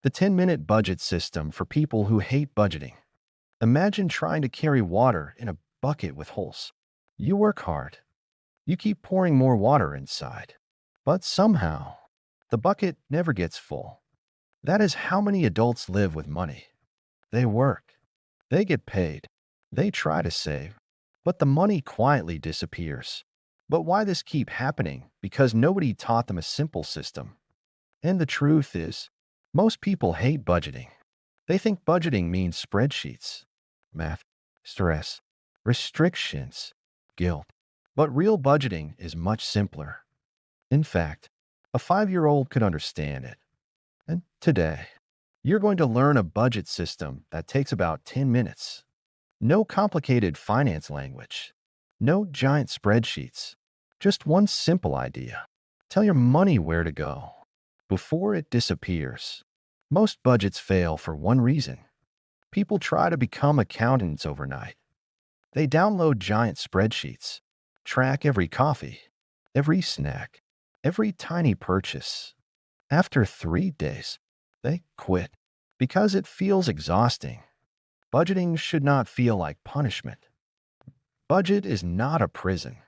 The 10-minute budget system for people who hate budgeting. Imagine trying to carry water in a bucket with holes. You work hard. You keep pouring more water inside. But somehow, the bucket never gets full. That is how many adults live with money. They work. They get paid. They try to save. But the money quietly disappears. But why this keep happening? Because nobody taught them a simple system. And the truth is, most people hate budgeting. They think budgeting means spreadsheets, math, stress, restrictions, guilt. But real budgeting is much simpler. In fact, a 5-year-old could understand it. And today, you're going to learn a budget system that takes about 10 minutes. No complicated finance language. No giant spreadsheets. Just one simple idea. Tell your money where to go before it disappears. Most budgets fail for one reason. People try to become accountants overnight. They download giant spreadsheets, track every coffee, every snack, every tiny purchase. After 3 days, they quit because it feels exhausting. Budgeting should not feel like punishment. Budget is not a prison.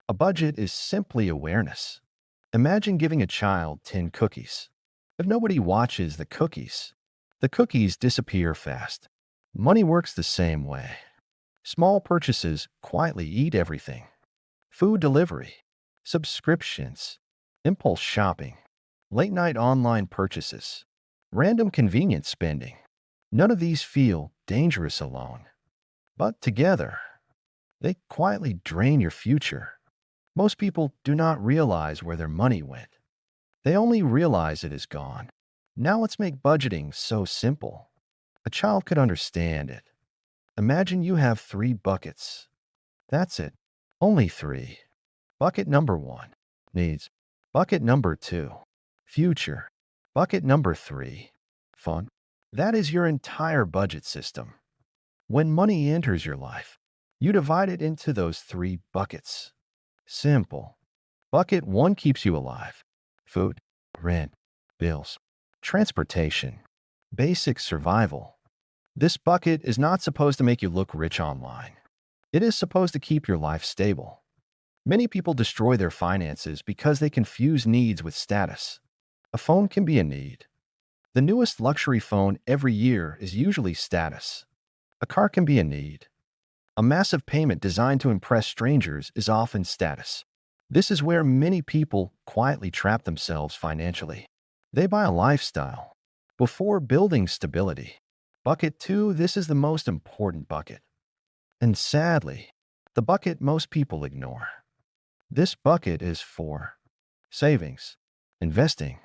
A budget is simply awareness. Imagine giving a child 10 cookies. If nobody watches the cookies disappear fast. Money works the same way. Small purchases quietly eat everything. Food delivery, subscriptions, impulse shopping, late-night online purchases, random convenience spending. None of these feel dangerous alone. But together, they quietly drain your future. Most people do not realize where their money went. They only realize it is gone. Now let's make budgeting so simple. A child could understand it. Imagine you have 3 buckets. That's it. Only 3. Bucket number 1, needs. Bucket number 2, future. Bucket number 3, fun. That is your entire budget system. When money enters your life, you divide it into those 3 buckets. Simple. Bucket 1 keeps you alive. Food, rent, bills, transportation, basic survival. This bucket is not supposed to make you look rich online. It is supposed to keep your life stable. Many people destroy their finances because they confuse needs with status. A phone can be a need. The newest luxury phone every year is usually status. A car can be a need. A massive payment designed to impress strangers is often status. This is where many people quietly trap themselves financially. They buy a lifestyle before building stability. Bucket 2, this is the most important bucket. And sadly, the bucket most people ignore. This bucket is for savings, investing,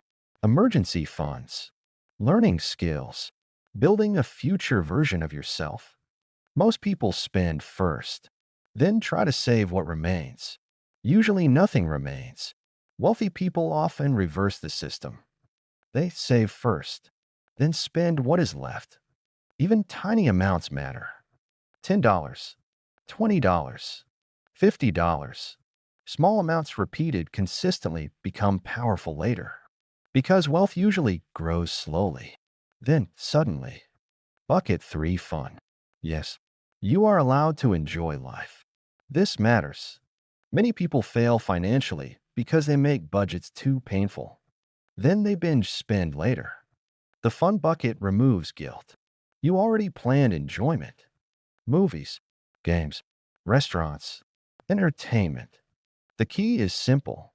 emergency funds, learning skills, building a future version of yourself. Most people spend first, then try to save what remains. Usually nothing remains. Wealthy people often reverse the system. They save first, then spend what is left. Even tiny amounts matter. $10, $20, $50. Small amounts repeated consistently become powerful later. Because wealth usually grows slowly. Then, suddenly, bucket 3, fun. Yes, you are allowed to enjoy life. This matters. Many people fail financially because they make budgets too painful. Then they binge spend later. The fun bucket removes guilt. You already planned enjoyment. Movies, games, restaurants, entertainment. The key is simple.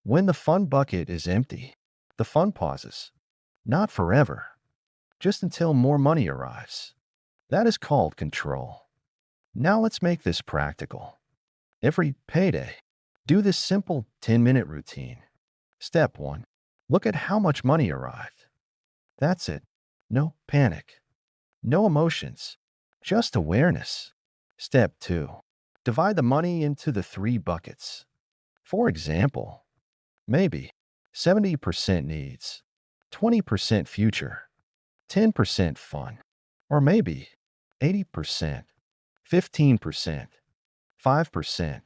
When the fun bucket is empty, the fun pauses. Not forever. Just until more money arrives. That is called control. Now let's make this practical. Every payday, do this simple 10-minute routine. Step 1. Look at how much money arrived. That's it. No panic. No emotions. Just awareness. Step 2. Divide the money into the 3 buckets. For example, maybe 70% needs, 20% future, 10% fun, or maybe 80%, 15%, 5%.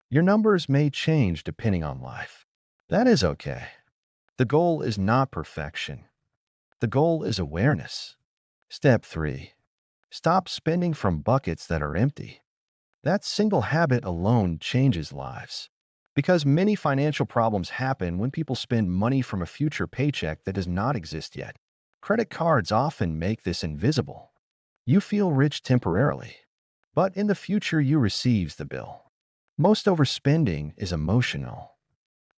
Your numbers may change depending on life. That is okay. The goal is not perfection. The goal is awareness. Step 3. Stop spending from buckets that are empty. That single habit alone changes lives. Because many financial problems happen when people spend money from a future paycheck that does not exist yet. Credit cards often make this invisible. You feel rich temporarily, but in the future you receives the bill. Most overspending is emotional.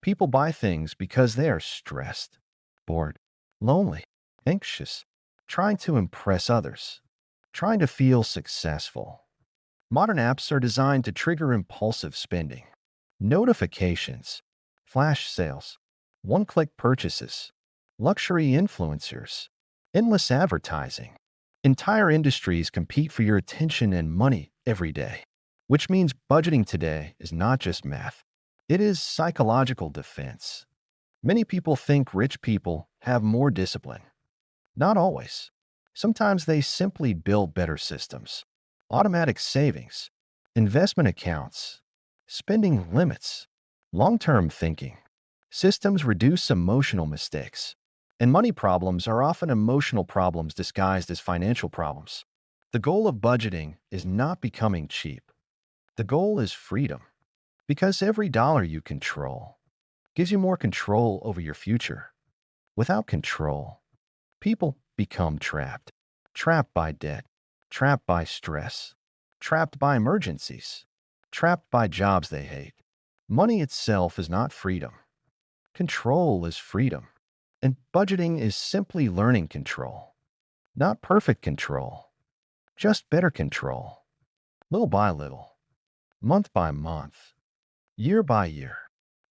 People buy things because they are stressed, bored, lonely, anxious, trying to impress others, trying to feel successful. Modern apps are designed to trigger impulsive spending. Notifications, flash sales, one-click purchases, luxury influencers, endless advertising. Entire industries compete for your attention and money every day, which means budgeting today is not just math. It is psychological defense. Many people think rich people have more discipline. Not always. Sometimes they simply build better systems. Automatic savings, investment accounts, spending limits, long-term thinking. Systems reduce emotional mistakes. And money problems are often emotional problems disguised as financial problems. The goal of budgeting is not becoming cheap. The goal is freedom. Because every dollar you control gives you more control over your future. Without control, people become trapped. Trapped by debt, trapped by stress, trapped by emergencies, trapped by jobs they hate. Money itself is not freedom. Control is freedom. And budgeting is simply learning control. Not perfect control, just better control. Little by little, month by month, year by year.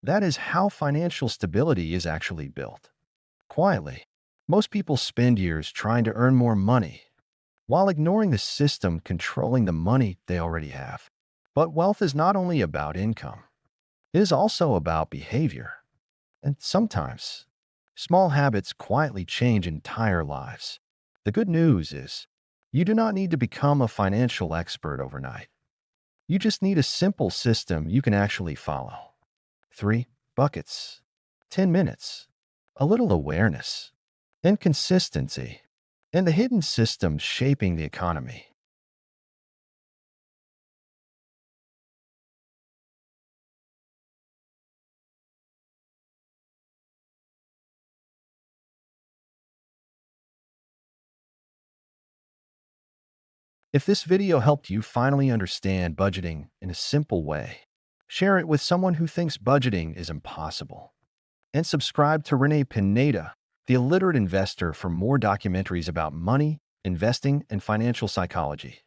That is how financial stability is actually built. Quietly, most people spend years trying to earn more money, while ignoring the system controlling the money they already have. But wealth is not only about income. It is also about behavior. And sometimes, small habits quietly change entire lives. The good news is, you do not need to become a financial expert overnight. You just need a simple system you can actually follow. 3 buckets, 10 minutes, a little awareness, and consistency, and the hidden systems shaping the economy. If this video helped you finally understand budgeting in a simple way, share it with someone who thinks budgeting is impossible. And subscribe to Rene Pineda, the Illiterate Investor, for more documentaries about money, investing, and financial psychology.